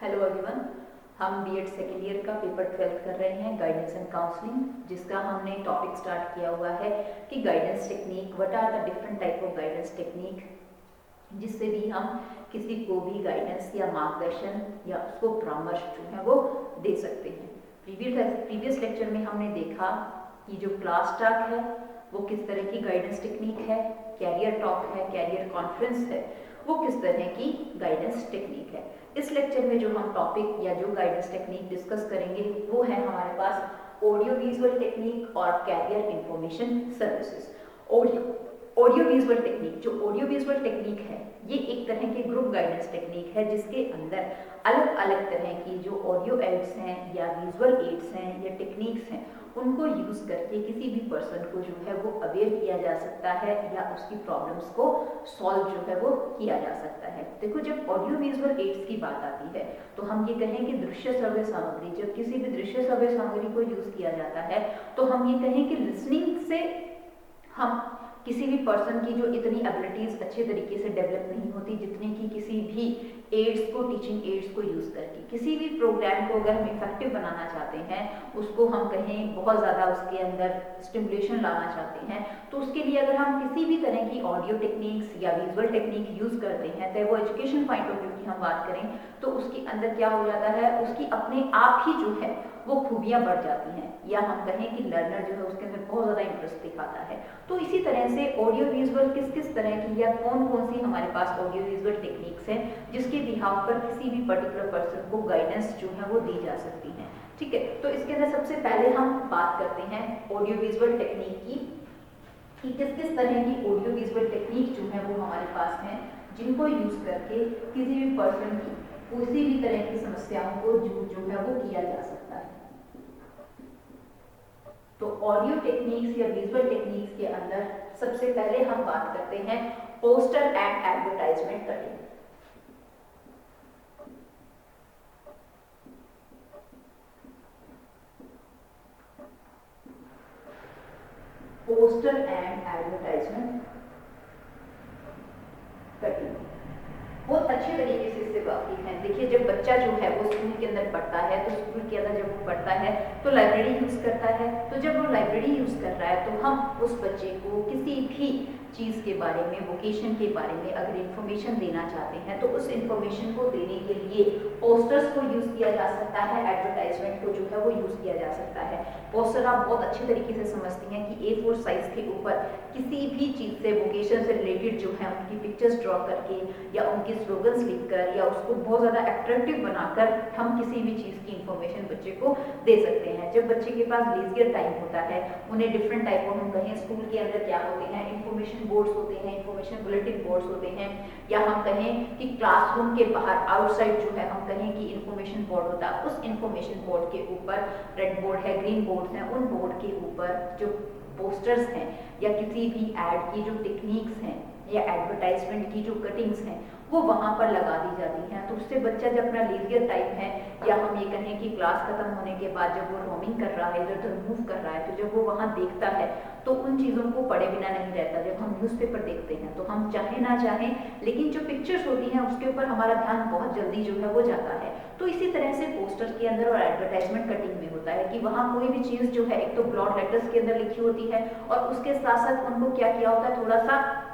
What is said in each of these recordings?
Hello everyone, हम BEd second year का paper 12 कर रहे हैं, गाइडेंस एंड काउंसलिंग, जिसका हमने टॉपिक स्टार्ट किया हुआ है कि guidance technique, what are the different type of guidance technique, जिससे भी हम किसी को भी गाइडेंस या मार्गदर्शन या उसको परामर्श जो है वो दे सकते हैं। प्रीवियस लेक्चर में हमने देखा कि जो क्लास टॉक है वो किस तरह की गाइडेंस टेक्निक है, कैरियर टॉक है, कैरियर कॉन्फ्रेंस है, वो किस तरह की गाइडेंस टेक्निक है। इस लेक्चर में जो हम टॉपिक या जो गाइडेंस टेक्निक डिस्कस करेंगे वो है हमारे पास ऑडियो विजुअल टेक्निक और career information services. Audio visual technique, जो ऑडियो विजुअल टेक्निक है ये एक तरह की ग्रुप गाइडेंस टेक्निक है जिसके अंदर अलग अलग तरह की जो ऑडियो एड्स हैं या विजुअल एड्स हैं या टेक्निक्स हैं उनको यूज करके किसी भी पर्सन को जो है वो अवेयर किया जा सकता है या उसकी प्रॉब्लम्स को सॉल्व जो है वो किया जा सकता है। देखो, जब ऑडियो विजुअल एड्स की बात आती है तो हम ये कहें कि दृश्य श्रव्य सामग्री, जब किसी भी दृश्य श्रव्य सामग्री को यूज किया जाता है तो हम ये कहें कि लिसनिंग से हम किसी भी पर्सन की जो इतनी एबिलिटीज अच्छे तरीके से डेवलप नहीं होती जितने की किसी भी एड्स को, टीचिंग एड्स को यूज करके। किसी भी प्रोग्राम को अगर हम इफेक्टिव बनाना चाहते हैं, उसको हम कहें बहुत ज्यादा उसके अंदर स्टिमुलेशन लाना चाहते हैं, तो उसके लिए अगर हम किसी भी तरह की ऑडियो टेक्निक्स या विजुअल टेक्निक यूज करते हैं, चाहे वो एजुकेशन पॉइंट ऑफ व्यू की हम बात करें तो उसके अंदर क्या हो जाता है, उसकी अपने आप ही जो है वो खूबियां बढ़ जाती हैं, या हम कहें कि लर्नर जो है उसके अंदर बहुत ज्यादा इंटरेस्ट दिखाता है। तो इसी तरह से ऑडियो विजुअल किस किस तरह की या कौन कौन सी हमारे पास ऑडियो विजुअल टेक्निक्स हैं जिसके बिहाफ पर किसी भी पर्टिकुलर पर्सन को गाइडेंस जो है वो दी जा सकती है। ठीक है, तो इसके अंदर सबसे पहले हम बात करते हैं ऑडियो विजुअल टेक्निक की कि किस किस तरह की ऑडियो विजुअल टेक्निक जो है वो हमारे पास हैं जिनको यूज करके किसी भी पर्सन की किसी भी तरह की समस्याओं को जो है वो किया जा सकता है। तो ऑडियो टेक्निक्स या विजुअल टेक्निक्स के अंदर सबसे पहले हम बात करते हैं poster and advertisement cutting. Poster and advertisement cutting बहुत अच्छे तरीके से इससे वाकिफ हैं। देखिए, जब बच्चा जो है वो स्कूल के अंदर पढ़ता है तो स्कूल के अंदर जब वो पढ़ता है तो लाइब्रेरी यूज करता है, तो जब वो लाइब्रेरी यूज कर रहा है तो हम उस बच्चे को किसी भी चीज के बारे में, वोकेशन के बारे में अगर इंफॉर्मेशन देना चाहते हैं तो उस इंफॉर्मेशन को देने के लिए पोस्टर्स को यूज किया जा सकता है, एडवर्टाइजमेंट को जो है वो यूज किया जा सकता है। पोस्टर आप बहुत अच्छे तरीके से समझती हैं कि A4 साइज के ऊपर किसी भी चीज से, वोकेशन से रिलेटेड जो है उनकी पिक्चर्स ड्रॉ करके या उनके स्लोगन्स लिखकर या उसको बहुत ज्यादा अट्रैक्टिव बनाकर हम किसी भी चीज की इंफॉर्मेशन बच्चे को दे सकते हैं। जब बच्चे के पास लीजियर टाइम होता है, उन्हें डिफरेंट टाइप ऑफ, हम कहें स्कूल के अंदर क्या होते हैं, इंफॉर्मेशन बोर्ड्स होते हैं, इंफॉर्मेशन बुलेटिन बोर्ड्स होते हैं, या हम कहें कि क्लासरूम के बाहर आउटसाइड जो है हम कहें कि इंफॉर्मेशन बोर्ड होता है, उस इंफॉर्मेशन बोर्ड के ऊपर रेड बोर्ड है, ग्रीन बोर्ड है, उन बोर्ड के ऊपर जो पोस्टर्स हैं या किसी भी एड की जो टेक्निक्स हैं या एडवर्टाइजमेंट की जो कटिंग्स हैं वो वहां पर लगा दी जाती हैं। तो उससे बच्चा जब अपना लीजियर टाइम है या हम ये कहें कि क्लास खत्म होने के बाद जब वो रोमिंग कर रहा है, इधर उधर मूव कर रहा है, तो जब वो वहां देखता है तो उन चीजों को पढ़े बिना नहीं रहता। जब हम न्यूज़पेपर देखते हैं तो हम चाहे ना चाहें लेकिन जो पिक्चर्स होती हैं उसके ऊपर हमारा ध्यान बहुत जल्दी जो है वो जाता है। तो इसी तरह से पोस्टर के अंदर और एडवर्टाइजमेंट कटिंग में होता है कि वहां कोई भी चीज जो है एक तो ब्लॉक लेटर्स के अंदर लिखी होती है और उसके साथ साथ उनको क्या किया होता है, थोड़ा सा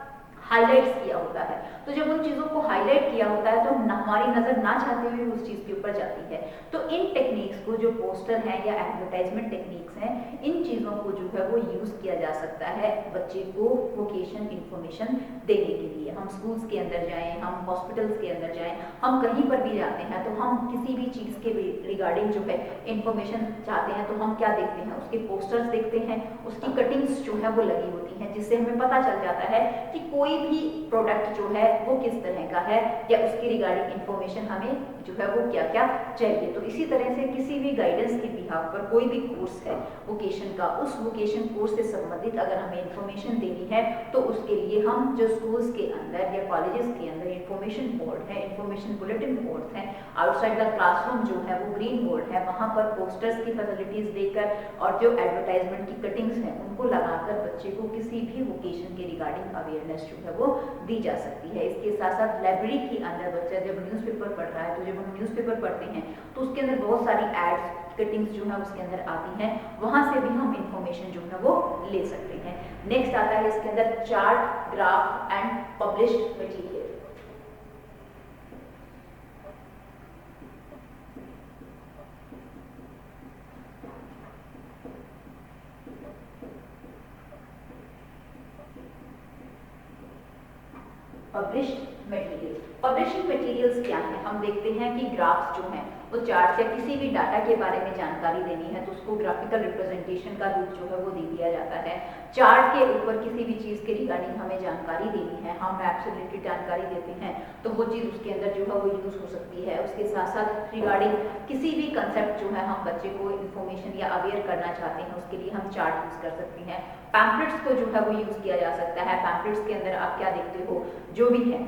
हाईलाइट्स किया होता है। तो जब उन चीजों को हाईलाइट किया होता है तो हमारी नजर ना चाहते हुए उस चीज के ऊपर जाती है। तो इन टेक्निक्स को, जो पोस्टर है या एडवर्टाइजमेंट टेक्निक्स हैं, इन चीजों को जो है वो यूज किया जा सकता है बच्चे को वोकेशन इंफॉर्मेशन देने के लिए। हम स्कूल्स के अंदर जाएं, हम हॉस्पिटल्स के अंदर जाएं, हम कहीं पर भी जाते हैं तो हम किसी भी चीज के रिगार्डिंग जो है इंफॉर्मेशन चाहते हैं तो हम क्या देखते हैं, उसके पोस्टर्स देखते हैं, उसकी कटिंग्स जो है वो लगी होती हैं, जिससे हमें पता चल जाता है कि कोई भी प्रोडक्ट जो है वो किस तरह का है या उसकी रिगार्डिंग इंफॉर्मेशन हमें जो है वो क्या क्या चाहिए। तो इसी तरह से किसी भी गाइडेंस के बिहाफ पर कोई भी कोर्स है वोकेशन का, उस वोकेशन कोर्स से संबंधित अगर हमें इंफॉर्मेशन देनी है तो उसके लिए हम जो स्कूल्स के अंदर या कॉलेजेस के अंदर इंफॉर्मेशन बोर्ड है, इंफॉर्मेशन बुलेटिन बोर्ड है, आउटसाइड द क्लासरूम जो है वो ग्रीन बोर्ड है, वहां पर पोस्टर्स की फैसिलिटीज देकर और जो एडवर्टाइजमेंट की कटिंग्स हैं उनको लगाकर बच्चे को किसी भी वोकेशन के रिगार्डिंग अवेयरनेस जो है वो दी जा सकती है। इसके साथ साथ लाइब्रेरी के अंदर बच्चा जब न्यूज़पेपर पढ़ रहा है, तो जब हम न्यूज़पेपर पढ़ते हैं तो उसके अंदर बहुत सारी एड्स कटिंग्स जो है उसके अंदर आती हैं, वहां से भी हम इंफॉर्मेशन जो है वो ले सकते हैं। नेक्स्ट आता है इसके अंदर chart, graph and published material. Published material, publishing materials क्या है? हम देखते हैं कि ग्राफ्स जो हैं वो चार्ट या किसी भी डाटा के बारे में जानकारी देनी है तो उसको ग्राफिकल रिप्रेजेंटेशन का रूप जो है वो दे दिया जाता है। चार्ट के ऊपर किसी भी चीज़ के रिगार्डिंग हमें जानकारी देनी है, हम मैप से रिलेटेड जानकारी देते हैं तो वो चीज़ उसके अंदर जो है वो यूज़ हो सकती है। उसके साथ साथ रिगार्डिंग किसी भी कंसेप्ट जो है हम बच्चे को इन्फॉर्मेशन या अवेयर करना चाहते हैं उसके लिए हम चार्ट यूज़ कर सकते हैं। पैम्पलेट्स को जो है वो यूज़ किया जा सकता है। पैम्पलेट्स के अंदर आप क्या देखते हो, जो भी है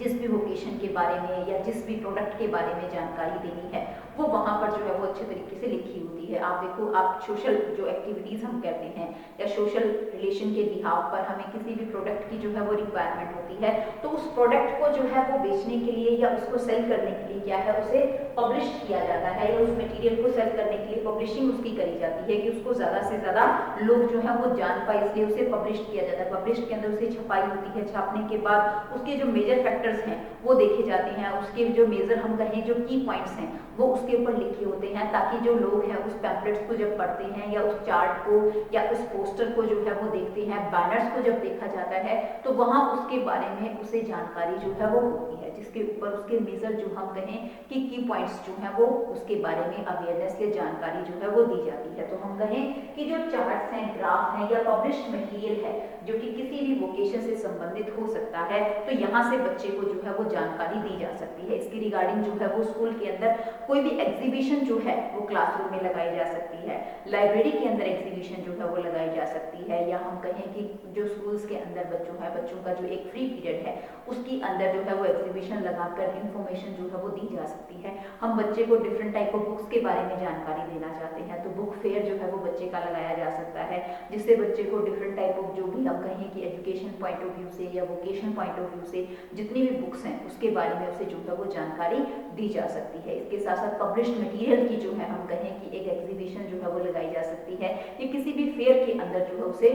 जिस भी वोकेशन के बारे में या जिस भी प्रोडक्ट के बारे में जानकारी देनी है वो वहाँ पर जो है वो अच्छे तरीके से लिखी होती है। आप देखो, आप सोशल जो एक्टिविटीज़ हम करते हैं या सोशल रिलेशन के बिहाव पर हमें किसी भी प्रोडक्ट की जो है वो रिक्वायरमेंट होती है तो उस प्रोडक्ट को जो है वो बेचने के लिए या उसको सेल करने के लिए क्या है, उसे पब्लिश किया जाता है या उस मटेरियल को सेल करने के लिए पब्लिशिंग उसकी करी जाती है कि उसको ज़्यादा से ज़्यादा लोग जो है वो जान पाए, इसलिए उसे पब्लिश किया जाता है। पब्लिश के अंदर उसे छपाई होती है, छापने के बाद उसके जो मेजर फैक्टर्स हैं वो देखे जाते हैं, उसके जो मेजर हम कहें जो की पॉइंट्स हैं वो उसके ऊपर लिखे होते हैं ताकि जो लोग हैं उस पैम्पलेट्स को जब पढ़ते हैं या उस चार्ट को या उस पोस्टर को जो है वो देखते हैं, बैनर्स को जब देखा जाता है तो वहाँ उसके बारे में उसे जानकारी जो है वो होती है, जिसके ऊपर उसके मेजर जो हम कहें कि की पॉइंट्स जो हैं वो उसके बारे में अवेयरनेस या जानकारी जो है वो दी जाती है। तो हम कहें कि जो चार्ट्स हैं, ग्राफ हैं या पब्लिश्ड मटेरियल है जो कि किसी भी वोकेशन से संबंधित हो सकता है तो यहाँ से बच्चे को जो है वो जानकारी दी जा सकती है। इसकी रिगार्डिंग जो है वो स्कूल के अंदर कोई भी एग्जीबिशन जो है वो क्लासरूम में लगाई जा सकती है, लाइब्रेरी के अंदर एग्जीबिशन जो है वो लगाई जा सकती है, या हम कहें कि जो स्कूल्स के अंदर बच्चों का जो एक फ्री पीरियड है उसके अंदर जो है वो एग्जीबिशन लगाकर इंफॉर्मेशन जो है वो दी जा सकती है। हम बच्चे को डिफरेंट टाइप ऑफ बुक्स के बारे में जानकारी देना चाहते हैं तो बुक फेयर जो है वो बच्चे का लगाया जा सकता है, जिससे बच्चे को डिफरेंट टाइप ऑफ जो भी हम कहें कि एजुकेशन पॉइंट ऑफ व्यू से या वोकेशन पॉइंट ऑफ व्यू से जितनी भी बुक्स हैं उसके बारे में उसे जो है वो जानकारी दी जा सकती है। इसके साथ साथ पब्लिश्ड मटेरियल की जो है हम कहें कि एक एग्जीबिशन जो है वो लगाई जा सकती है, ये किसी भी फेयर के अंदर जो है उसे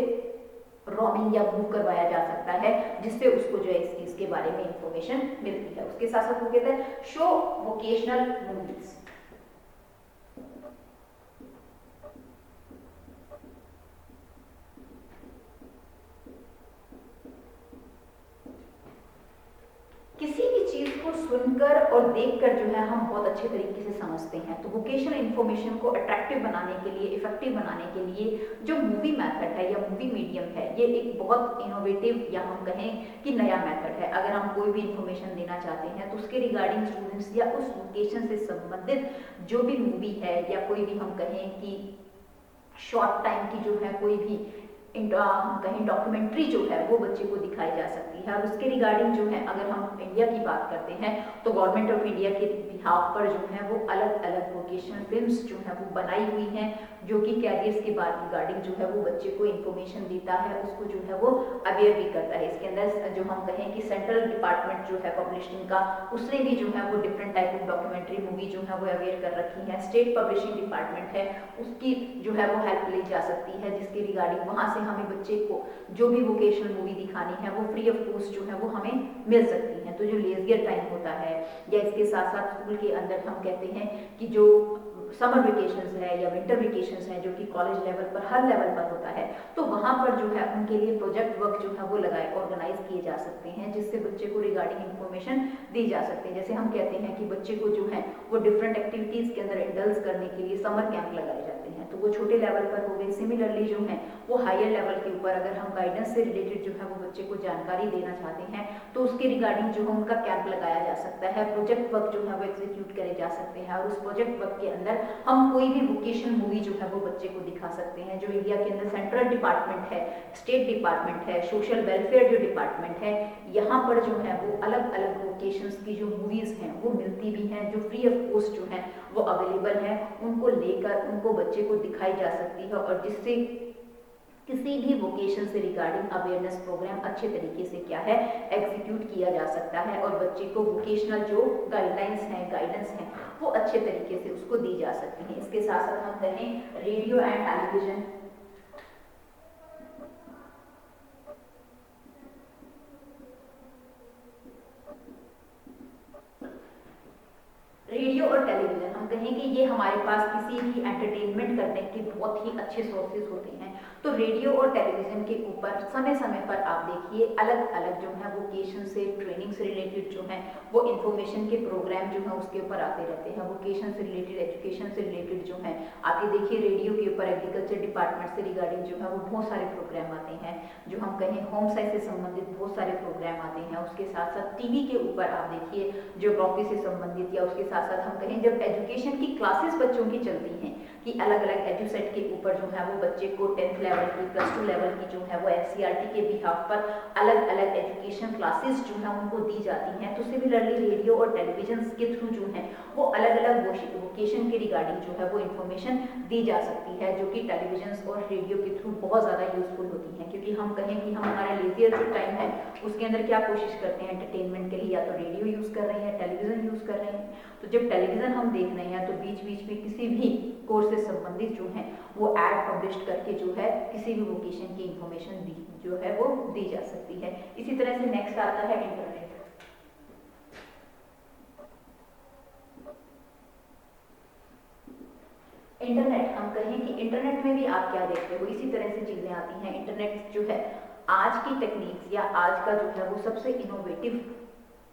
रोमिंग या बुक करवाया जा सकता है जिससे उसको जो है इस चीज के बारे में इंफॉर्मेशन मिलती है। उसके साथ साथ वो कहते हैं शो वोकेशनल मूवीज। किसी भी चीज को सुनकर और देखकर जो है हम बहुत अच्छे तरीके से समझते हैं तो वोकेशनल इंफॉर्मेशन को अट्रैक्टिव बनाने के लिए, इफेक्टिव बनाने के लिए जो मूवी मेथड है या मूवी मीडियम है ये एक बहुत इनोवेटिव या हम कहें कि नया मेथड है। अगर हम कोई भी इंफॉर्मेशन देना चाहते हैं तो उसके रिगार्डिंग स्टूडेंट्स या उस वोकेशन से संबंधित जो भी मूवी है या कोई भी हम कहें कि शॉर्ट टाइम की जो है कोई भी हम कहें डॉक्यूमेंट्री जो है वो बच्चे को दिखाई जा सकती है। और उसके रिगार्डिंग जो है अगर हम इंडिया की बात करते हैं तो गवर्नमेंट ऑफ इंडिया के बिहाफ पर जो है वो अलग अलग वोकेशनल फिल्म्स जो है वो बनाई हुई हैं जो कि कैरियर्स के बाद रिगार्डिंग जो है वो बच्चे को इन्फॉर्मेशन देता है, उसको जो है वो अवेयर भी करता है। इसके अंदर जो हम कहें कि सेंट्रल डिपार्टमेंट जो है पब्लिशिंग का उसने भी जो है वो different type of documentary movie जो है वो अवेयर कर रखी है। स्टेट पब्लिशिंग डिपार्टमेंट है उसकी जो है वो हेल्प ली जा सकती है जिसके रिगार्डिंग वहाँ से हमें बच्चे को जो भी वोकेशनल मूवी दिखानी है वो फ्री ऑफ कॉस्ट जो है वो हमें मिल सकती है। तो जो लेजियर टाइम होता है या इसके साथ साथ स्कूल के अंदर हम कहते हैं कि जो समर वेकेशंस है या विंटर वेकेशंस है जो कि कॉलेज लेवल पर हर लेवल पर होता है तो वहाँ पर जो है उनके लिए प्रोजेक्ट वर्क जो है वो लगाए ऑर्गेनाइज किए जा सकते हैं जिससे बच्चे को रिगार्डिंग इन्फॉर्मेशन दी जा सकती है। जैसे हम कहते हैं कि बच्चे को जो है वो डिफरेंट एक्टिविटीज के अंदर इंडल्ज करने के लिए समर कैंप लगाए जाते हैं तो वो छोटे लेवल पर हो गए। सिमिलरली जो है वो हायर लेवल के ऊपर अगर हम गाइडेंस से रिलेटेड जो है वो बच्चे को जानकारी देना चाहते हैं तो उसके रिगार्डिंग जो है उनका कैंप लगाया जा सकता है, प्रोजेक्ट वर्क जो है वो एग्जीक्यूट करे जा सकते हैं और उस प्रोजेक्ट वर्क के अंदर हम कोई भी वोकेशनल मूवी जो है वो बच्चे को दिखा सकते हैं। जो इंडिया के अंदर सेंट्रल डिपार्टमेंट है, स्टेट डिपार्टमेंट है, सोशल वेलफेयर जो डिपार्टमेंट है, यहाँ पर जो है वो अलग अलग वोकेशंस की जो मूवीज हैं वो मिलती भी हैं जो फ्री ऑफ कॉस्ट जो है वो अवेलेबल है, उनको लेकर उनको बच्चे को दिखाई जा सकती है और जिससे किसी भी वोकेशन से रिगार्डिंग अवेयरनेस प्रोग्राम अच्छे तरीके से क्या है एग्जीक्यूट किया जा सकता है और बच्चे को वोकेशनल जो गाइडलाइंस हैं गाइडेंस हैं वो अच्छे तरीके से उसको दी जा सकती है। इसके साथ साथ हम कहें रेडियो एंड टेलीविजन, रेडियो और टेलीविजन हम कहें कि ये हमारे पास किसी भी एंटरटेनमेंट करने के बहुत ही अच्छे सोर्सेज होते हैं। तो रेडियो और टेलीविजन के ऊपर समय समय पर आप देखिए अलग अलग जो है वोकेशन से ट्रेनिंग से रिलेटेड जो है वो इन्फॉर्मेशन के प्रोग्राम जो है उसके ऊपर आते रहते हैं। वोकेशन से रिलेटेड एजुकेशन से रिलेटेड जो है आप ये देखिए रेडियो के ऊपर एग्रीकल्चर डिपार्टमेंट से रिगार्डिंग जो है वो बहुत सारे प्रोग्राम आते हैं। जो हम कहें होम साइंस से संबंधित बहुत सारे प्रोग्राम आते हैं। उसके साथ साथ टीवी के ऊपर आप देखिए ज्योग्राफी से संबंधित या उसके साथ साथ हम कहें जब एजुकेशन की क्लासेस बच्चों की चलती हैं कि अलग अलग एजुसेट के ऊपर जो है वो बच्चे को 10th लेवल की +2 लेवल की जो है वो एनसीईआरटी के बिहाफ पर अलग अलग एजुकेशन क्लासेस जो है उनको दी जाती हैं। तो सिमिलरली रेडियो और टेलीविजन के थ्रू जो है वो अलग अलग वोकेशन के रिगार्डिंग जो है वो इन्फॉर्मेशन दी जा सकती है जो कि टेलीविजन और रेडियो के थ्रू बहुत ज़्यादा यूजफुल होती हैं। क्योंकि हम कहें कि हम हमारा लेजियर जो टाइम है उसके अंदर क्या कोशिश करते हैं एंटरटेनमेंट के लिए या तो रेडियो यूज़ कर रहे हैं टेलीविज़न यूज़ कर रहे हैं। तो जब टेलीविज़न हम देख रहे हैं तो बीच बीच में किसी भी कोर्स से संबंधित जो है वो एड पब्लिश करके जो है किसी भी वोकेशन की इंफॉर्मेशन जो है वो दी जा सकती है। इसी तरह से नेक्स्ट आता है इंटरनेट। इंटरनेट हम कहें कि इंटरनेट में भी आप क्या देखते हो इसी तरह से चीज़ें आती हैं। इंटरनेट जो है आज की टेक्निक्स या आज का जो है वो सबसे इनोवेटिव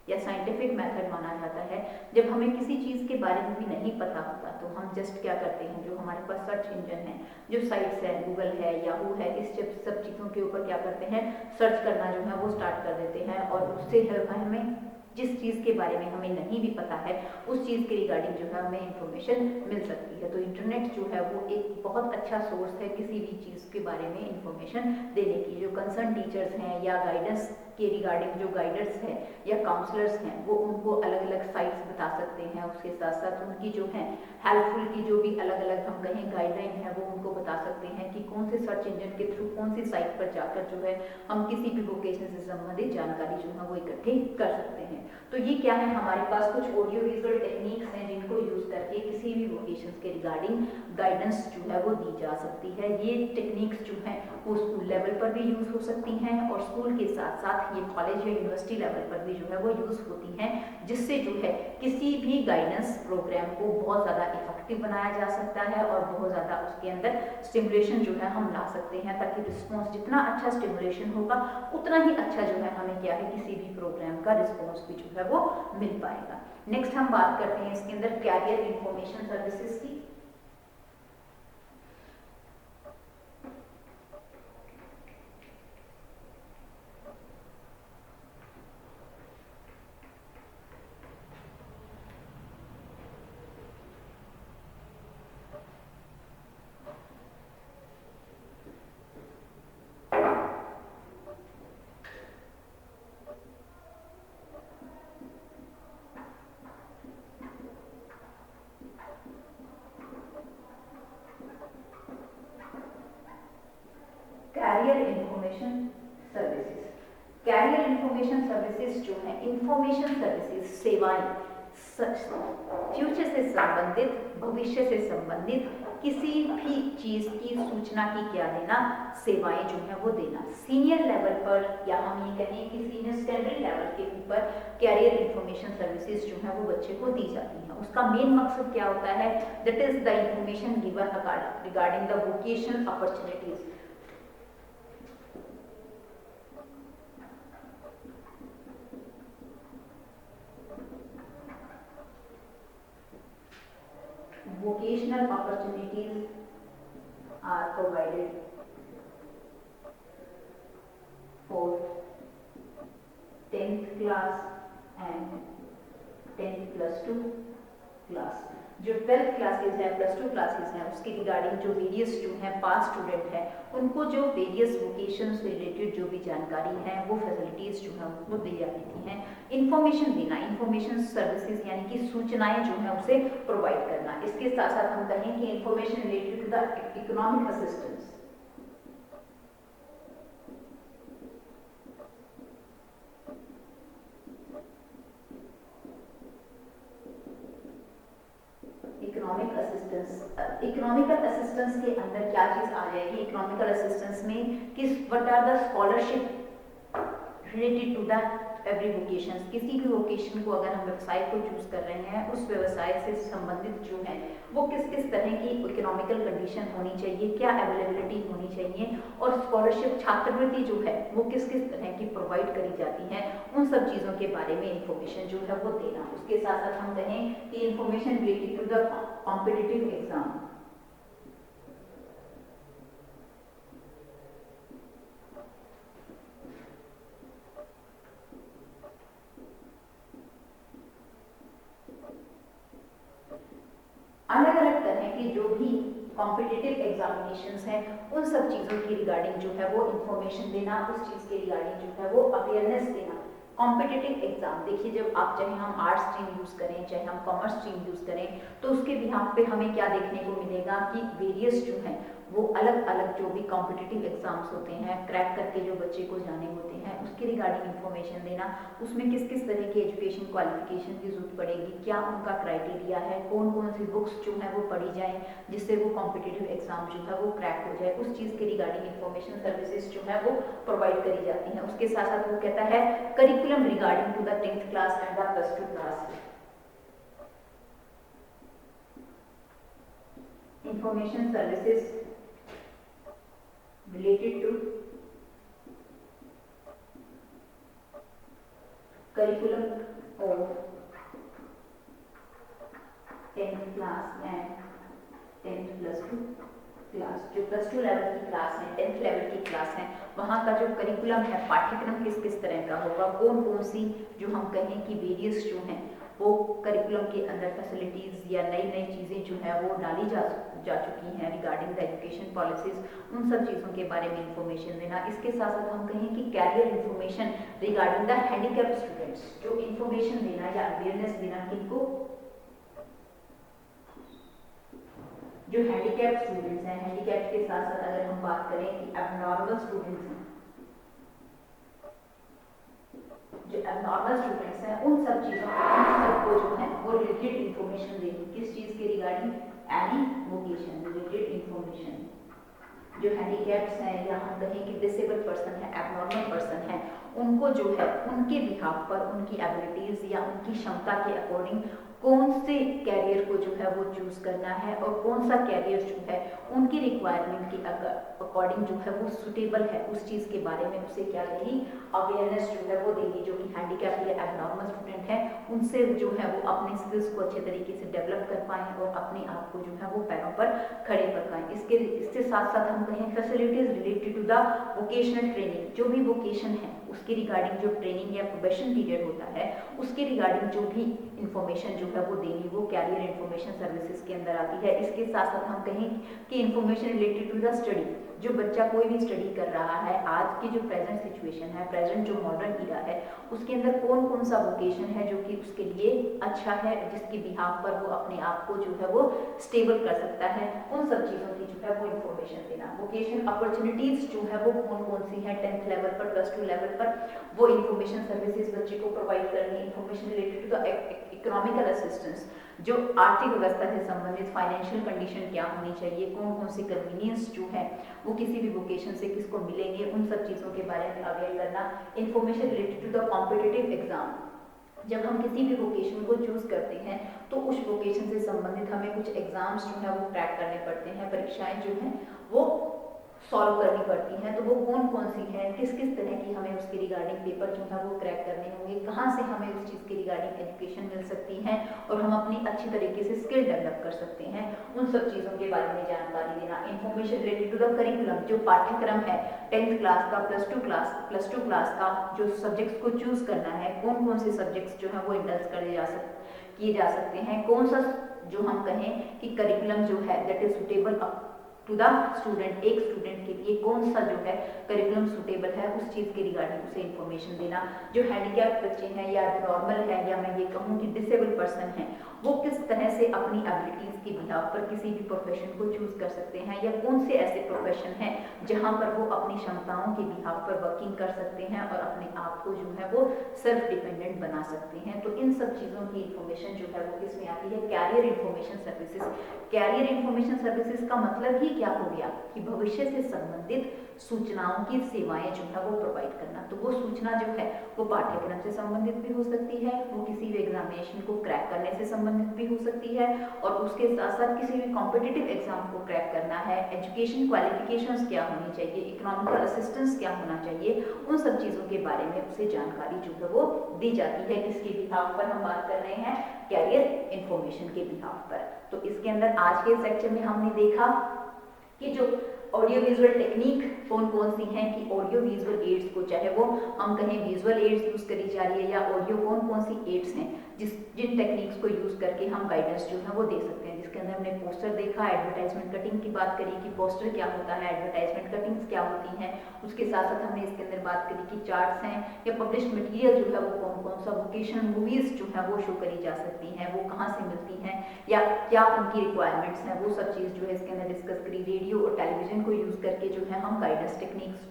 या साइंटिफिक मेथड माना जाता है। जब हमें किसी चीज़ के बारे में भी नहीं पता होता तो हम जस्ट क्या करते हैं जो हमारे पास सर्च इंजन है जो साइट्स है गूगल है याहू है इस सब चीज़ों के ऊपर क्या करते हैं सर्च करना जो है वो स्टार्ट कर देते हैं और उससे हमें जिस चीज़ के बारे में हमें नहीं भी पता है उस चीज़ के रिगार्डिंग जो है हमें इंफॉर्मेशन मिल सकती है। तो इंटरनेट जो है वो एक बहुत अच्छा सोर्स है किसी भी चीज़ के बारे में इंफॉर्मेशन देने की। जो कंसर्न टीचर्स हैं या गाइडेंस के रिगार्डिंग जो गाइडर्स हैं या काउंसलर्स हैं वो उनको अलग अलग साइट्स बता सकते हैं। उसके साथ साथ उनकी जो है हेल्पफुल की जो भी अलग अलग हम कहें गाइडलाइन है वो उनको बता सकते हैं कि कौन से सर्च इंजन के थ्रू कौन सी साइट पर जाकर जो है हम किसी भी वोकेशन से संबंधित जानकारी जो है वो इकट्ठी कर सकते हैं। तो ये क्या है हमारे पास कुछ ऑडियो विजुअल टेक्निक्स हैं जिनको यूज करके किसी भी वोकेशन के रिगार्डिंग गाइडेंस जो है वो दी जा सकती है। ये टेक्निक्स जो है वो स्कूल लेवल पर भी यूज हो सकती हैं और स्कूल के साथ साथ ये कॉलेज या यूनिवर्सिटी लेवल पर भी जो है वो यूज होती हैं जिससे जो है किसी भी गाइडेंस प्रोग्राम को बहुत ज़्यादा इफेक्टिव बनाया जा सकता है और बहुत ज़्यादा उसके अंदर स्टिमुलेशन जो है हम ला सकते हैं ताकि रिस्पॉन्स जितना अच्छा स्टिमुलेशन होगा उतना ही अच्छा जो है हमें क्या है किसी भी प्रोग्राम का रिस्पॉन्स भी जो है वो मिल पाएगा। नेक्स्ट हम बात करते हैं इसके अंदर कैरियर इंफॉर्मेशन सर्विसेज की। Career information services, career information services जो है इंफॉर्मेशन सर्विसेज सेवाएं फ्यूचर से संबंधित भविष्य से संबंधित किसी भी चीज की सूचना की क्या देना सेवाएं जो है वो देना। सीनियर लेवल पर या हम ये कहें कि सीनियर सेकेंडरी लेवल के ऊपर कैरियर इंफॉर्मेशन सर्विसेज जो है वो बच्चे को दी जाती हैं। उसका मेन मकसद क्या होता है that is the information given regarding the vocational opportunities. Vocational opportunities are provided for 10th class and 10th +2 class. जो 12th क्लासेज है +2 क्लासेज हैं उसके रिगार्डिंग जो वेरियस जो हैं पास स्टूडेंट हैं उनको जो वेरियस वोकेशन से रिलेटेड जो भी जानकारी है वो फैसिलिटीज़ जो है वो दी जाती हैं। इंफॉर्मेशन देना, इंफॉर्मेशन सर्विसेज यानी कि सूचनाएं जो है उसे प्रोवाइड करना। इसके साथ साथ हम कहें कि information related to the economic assistance, economical assistance के अंदर क्या चीज आ जाएगी? इकोनॉमिकल असिस्टेंस में किस what are the scholarship related to the every vocation. किसी भी वोकेशन को अगर हम व्यवसाय को चूज कर रहे हैं, उस व्यवसाय से संबंधित जो है वो किस किस तरह की इकोनॉमिकल कंडीशन होनी चाहिए, क्या अवेलेबिलिटी होनी चाहिए, और स्कॉलरशिप छात्रवृत्ति जो है वो किस किस तरह की प्रोवाइड करी जाती है, उन सब चीजों के बारे में इंफॉर्मेशन जो है वो देना। उसके साथ साथ हम कहें कि information related to the competitive exam. अलग अलग तरह के जो भी कॉम्पिटिटिव एग्जामिनेशंस हैं, उन सब चीज़ों की रिगार्डिंग जो है वो इंफॉर्मेशन देना, उस चीज़ के रिगार्डिंग जो है वो अवेयरनेस देना। कॉम्पिटिटिव एग्जाम देखिए, जब आप चाहे हम आर्ट्स स्ट्रीम यूज़ करें, चाहे हम कॉमर्स स्ट्रीम यूज़ करें, तो उसके बिहाफ पे हमें क्या देखने को मिलेगा कि वेरियस जो हैं वो अलग अलग जो भी कॉम्पिटिटिव एग्जाम्स होते हैं, क्रैक करके जो बच्चे को जाने होते हैं, उसके रिगार्डिंग इंफॉर्मेशन देना। उसमें किस किस तरह की एजुकेशन क्वालिफिकेशन की जरूरत पड़ेगी, क्या उनका क्राइटेरिया है, कौन कौन सी बुक्स जो है वो पढ़ी जाए जिससे वो कॉम्पिटिटिव एग्जाम जो है वो क्रैक हो जाए, उस चीज़ के रिगार्डिंग इंफॉर्मेशन सर्विसेज जो है वो प्रोवाइड करी जाती हैं। उसके साथ साथ वो कहता है curriculum regarding to the 10th class and the +2 class. Information services related to curriculum of 10th class and 10th +2 class. जो +2 लेवल की क्लास है, 10th लेवल की क्लास है, वहाँ का जो करिकुलम है, पाठ्यक्रम किस किस तरह का होगा, कौन कौन सी जो हम कहें कि वेरियस जो हैं वो करिकुलम के अंदर फैसिलिटीज़ या नई नई चीज़ें जो है वो डाली जा चुकी हैं रिगार्डिंग द एजुकेशन पॉलिसीज़, उन सब चीज़ों के बारे में इंफॉर्मेशन देना। इसके साथ साथ हम कहें कि career information regarding the handicap students, जो इंफॉर्मेशन देना या अवेयरनेस देना किनको, जो हैंडीकैप स्टूडेंट्स हैं। हैंडीकैप के साथ साथ अगर हम बात करें कि एबनॉर्मल स्टूडेंट्स हैं, जो एबनॉर्मल स्टूडेंट्स हैं, उन सब चीज़ों सबको जो है वो रिलेटेड इंफॉर्मेशन देनी। किस चीज़ के regarding? Any vocation related information. जो हैंडीकैप्स हैं या हम कहें कि डिसेबल पर्सन है, एबनॉर्मल पर्सन है, उनको जो है उनके बिहाफ पर उनकी एबिलिटीज़ या उनकी क्षमता के अकॉर्डिंग कौन से कैरियर को जो है वो चूज करना है और कौन सा कैरियर जो है उनकी रिक्वायरमेंट के अकॉर्डिंग जो है वो सुटेबल है, उस चीज़ के बारे में उसे क्या देगी? अवेयरनेस जो है वो देगी। जो कि हैंडीकैप या एबनॉर्मल स्टूडेंट है, उनसे जो है वो अपने स्किल्स को अच्छे तरीके से डेवलप कर पाएँ और अपने आप को जो है वो पैरों पर खड़े कर पाएँ। इसके साथ साथ हम कहें facilities related to the vocational training. जो भी वोकेशन है उसके रिगार्डिंग जो ट्रेनिंग या प्रोबेशन पीरियड होता है, उसके रिगार्डिंग जो भी इंफॉर्मेशन जो है वो देनी, वो कैरियर इंफॉर्मेशन सर्विसेज के अंदर आती है। इसके साथ साथ हम कहें कि information related to the study. जो बच्चा कोई भी स्टडी कर रहा है, आज की जो प्रेजेंट सिचुएशन है, प्रेजेंट जो मॉडर्न ईरा है, उसके अंदर कौन कौन सा वोकेशन है जो कि उसके लिए अच्छा है, जिसके बिहाफ पर वो अपने आप को जो है वो स्टेबल कर सकता है, उन सब चीज़ों की जो है वो इंफॉर्मेशन देना। वोकेशन अपॉर्चुनिटीज जो है वो कौन कौन सी है 10th लेवल पर, +2 लेवल पर, वो इंफॉर्मेशन सर्विसेज बच्चे को प्रोवाइड करनी। Information related to the economical assistance, जो आर्थिक व्यवस्था से संबंधित फाइनेंशियल कंडीशन क्या होनी चाहिए, कौन कौन सी कन्वीनियंस जो है वो किसी भी वोकेशन से किसको मिलेंगे, उन सब चीज़ों के बारे में अवेयर करना। Information related to the competitive exam, जब हम किसी भी वोकेशन को चूज करते हैं तो उस वोकेशन से संबंधित हमें कुछ एग्जाम्स जो है वो क्रैक करने पड़ते हैं, परीक्षाएं जो हैं वो सॉल्व करनी पड़ती हैं। तो वो कौन कौन सी हैं, किस किस तरह की हमें उसके रिगार्डिंग पेपर जो है वो क्रैक करने होंगे, कहाँ से हमें उस चीज़ के रिगार्डिंग एजुकेशन मिल सकती है और हम अपनी अच्छी तरीके से स्किल डेवलप कर सकते हैं, उन सब चीज़ों के बारे में जानकारी देना। Information related to the curriculum, जो पाठ्यक्रम है 10th क्लास का, +2 क्लास का, जो सब्जेक्ट्स को चूज करना है, कौन कौन से सब्जेक्ट्स जो है वो इंडल्स किए जा सकते हैं, कौन सा जो हम कहें कि करिकुलम जो है that is suitable to the student, एक स्टूडेंट के लिए कौन सा जो है करिकुलम सूटेबल है उस चीज़ के रिगार्डिंग उसे इन्फॉर्मेशन देना। जो हैंडीकैप बच्चे हैं या नॉर्मल है या मैं ये कहूँ कि डिसेबल पर्सन है, वो किस तरह से अपनी एबिलिटीज़ के बिहाव पर किसी भी प्रोफेशन को चूज़ कर सकते हैं, या कौन से ऐसे प्रोफेशन हैं जहाँ पर वो अपनी क्षमताओं के बिहाव पर वर्किंग कर सकते हैं और अपने आप को जो है वो सेल्फ डिपेंडेंट बना सकते हैं। तो इन सब चीज़ों की इन्फॉर्मेशन जो है वो किसमें आती है, career information services. Career information services का मतलब ही क्या हो गया कि भविष्य से संबंधित सूचनाओं की सेवाएं जो है वो प्रोवाइड करना। तो वो सूचना जो है वो पाठ्यक्रम से संबंधित भी हो सकती है, वो किसी भी एग्जामिनेशन को क्रैक करने से संबंधित भी हो सकती है, और उसके साथ साथ किसी भी कॉम्पिटिटिव एग्जाम को क्रैक करना है, एजुकेशन क्वालिफिकेशंस क्या होनी चाहिए, इकोनॉमिकल असिस्टेंस क्या होना चाहिए, उन सब चीज़ों के बारे में उसे जानकारी जो है वो दी जाती है। किसके बिहाफ पर हम बात कर रहे हैं, कैरियर इन्फॉर्मेशन के बिहाफ पर। तो इसके अंदर आज के सेक्शन में हमने देखा कि जो ऑडियो विजुअल टेक्निक कौन कौन सी हैं, कि ऑडियो विजुअल एड्स को चाहे वो हम कहें विजुअल एड्स यूज करी जा रही है या ऑडियो कौन कौन सी एड्स हैं जिन टेक्निक्स को यूज करके हम गाइडेंस जो है वो दे सकते हैं। जिसके अंदर हमने पोस्टर देखा, एडवर्टाइजमेंट कटिंग की बात करी कि पोस्टर क्या होता है, एडवर्टाइजमेंट कटिंग्स क्या होती हैं। उसके साथ साथ हमने इसके अंदर बात करी कि चार्ट्स हैं या पब्लिश्ड मटेरियल जो है वो कौन कौन सा, वोकेशनल मूवीज जो है वो शो करी जा सकती हैं, वो कहाँ से मिलती हैं या क्या उनकी रिक्वायरमेंट्स हैं, वो सब चीज़ जो है इसके अंदर डिस्कस करी। रेडियो और टेलीविजन को यूज करके जो है हम गाइडेंस टेक्निक्स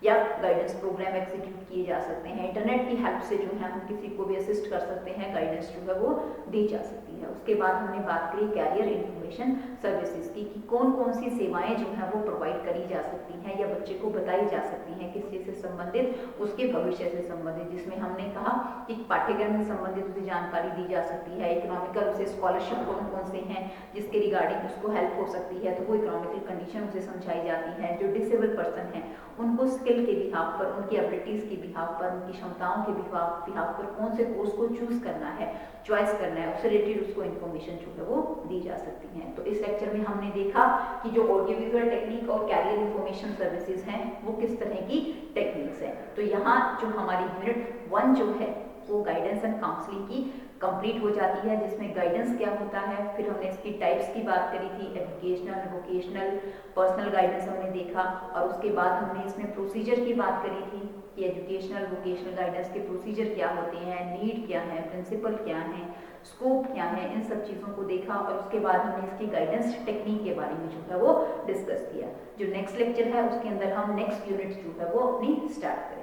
या गाइडेंस प्रोग्राम एग्जीक्यूट किए जा सकते हैं। इंटरनेट की हेल्प से जो है हम किसी को भी असिस्ट कर सकते हैं, गाइडेंस जो है वो दी जा सकती है। उसके बाद हमने बात करी कैरियर इन्फॉर्मेशन सर्विसेज की कि कौन कौन सी सेवाएं जो है वो प्रोवाइड करी जा सकती हैं या बच्चे को बताई जा सकती हैं किस चीज़ से संबंधित, उसके भविष्य से संबंधित। जिसमें हमने कहा कि पाठ्यक्रम से संबंधित उसे जानकारी दी जा सकती है, इकोनॉमिकल उसे स्कॉलरशिप कौन कौन से हैं जिसके रिगार्डिंग उसको हेल्प हो सकती है, तो वो इकोनॉमिकल कंडीशन उसे समझाई जाती है। जो डिसेबल पर्सन है उनको स्किल के बिहाफ पर, उनकी एबिलिटीज़ के बिहाफ पर, उनकी क्षमताओं के बिहाफ पर कौन से कोर्स को चूज करना है, चॉइस करना है, उससे रिलेटेड उसको इन्फॉर्मेशन जो है वो दी जा सकती है। तो इस लेक्चर में हमने देखा कि जो ऑडियो विजुअल टेक्निक और कैरियर इन्फॉर्मेशन सर्विसेज हैं वो किस तरह की टेक्निक्स हैं। तो यहाँ जो हमारी यूनिट 1 जो है वो गाइडेंस एंड काउंसलिंग की कंप्लीट हो जाती है, जिसमें गाइडेंस क्या होता है, फिर हमने इसकी टाइप्स की बात करी थी, एजुकेशनल, वोकेशनल, पर्सनल गाइडेंस हमने देखा, और उसके बाद हमने इसमें प्रोसीजर की बात करी थी कि एजुकेशनल वोकेशनल गाइडेंस के प्रोसीजर क्या होते हैं, नीड क्या है, प्रिंसिपल क्या है, स्कोप क्या है, इन सब चीज़ों को देखा, और उसके बाद हमने इसकी गाइडेंस टेक्निक के बारे में जो है वो डिस्कस किया। जो नेक्स्ट लेक्चर है उसके अंदर हम नेक्स्ट यूनिट जो है वो अपनी स्टार्ट करेंगे।